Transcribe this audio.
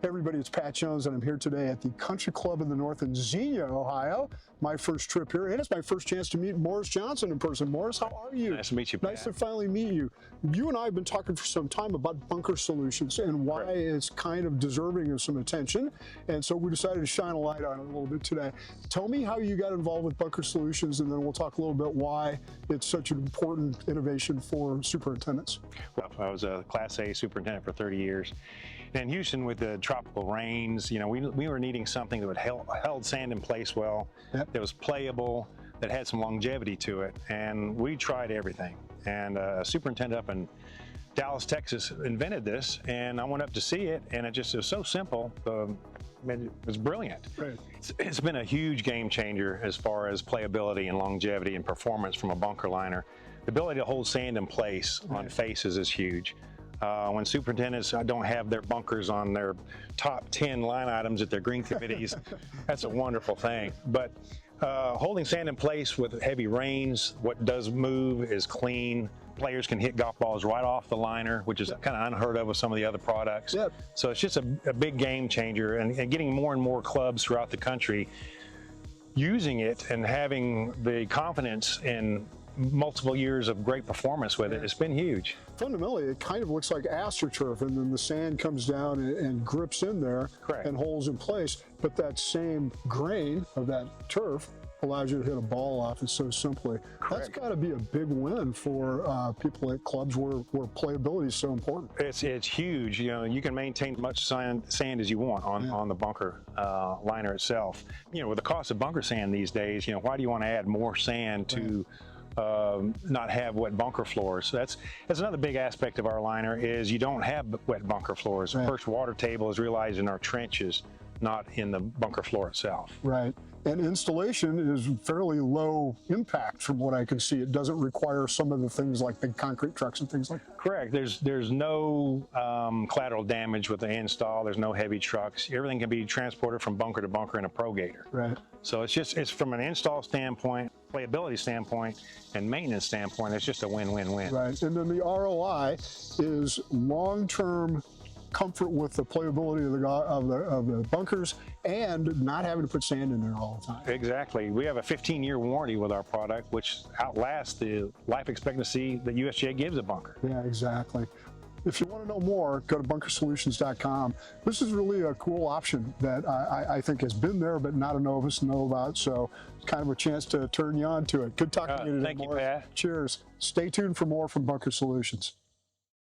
Hey everybody, it's Pat Jones, and I'm here today at the Country Club in the North in Xenia, Ohio. My first trip here, and it's my first chance to meet Morris Johnson in person. Morris, how are you? Nice to meet you, Pat. Nice to finally meet you. You and I have been talking for some time about bunker solutions and why it's kind of deserving of some attention, and so we decided to shine a light on it a little bit today. Tell me how you got involved with bunker solutions, and then we'll talk a little bit why it's such an important innovation for superintendents. Well, I was a Class A superintendent for 30 years. In Houston, with the tropical rains, you know, we were needing something that would held sand in place well, that was playable, that had some longevity to it, and we tried everything. And a superintendent up in Dallas, Texas invented this, and I went up to see it, and it was so simple. It was brilliant. Right. It's been a huge game changer as far as playability and longevity and performance from a bunker liner. The ability to hold sand in place on faces is huge. When superintendents don't have their bunkers on their top 10 line items at their green committees, that's a wonderful thing. But holding sand in place with heavy rains, what does move is clean. Players can hit golf balls right off the liner, which is kind of unheard of with some of the other products. So it's just a big game changer, and getting more and more clubs throughout the country using it and having the confidence in multiple years of great performance with it. It's been huge. Fundamentally, it kind of looks like AstroTurf, and then the sand comes down and grips in there and holds in place. But that same grain of that turf allows you to hit a ball off it so simply. That's got to be a big win for people at clubs where playability is so important. It's huge. You know, you can maintain as much sand as you want on the bunker liner itself. You know, with the cost of bunker sand these days, you know, why do you want to add more sand to not have wet bunker floors? So that's another big aspect of our liner, is you don't have wet bunker floors. The first water table is realized in our trenches, not in the bunker floor itself. Right. And installation is fairly low impact from what I can see. It doesn't require some of the things like big concrete trucks and things like that. Correct. There's no collateral damage with the install. There's no heavy trucks. Everything can be transported from bunker to bunker in a ProGator. Right. So it's from an install standpoint, playability standpoint, and maintenance standpoint, it's just a win-win-win. Right. And then the ROI is long-term comfort with the playability of the bunkers and not having to put sand in there all the time. Exactly. We have a 15-year warranty with our product, which outlasts the life expectancy that USGA gives a bunker. Yeah, exactly. If you want to know more, go to bunkersolutions.com. This is really a cool option that I think has been there, but not enough of us know about. So it's kind of a chance to turn you on to it. Good talking to you today, Thank you, Pat. Cheers. Stay tuned for more from Bunker Solutions.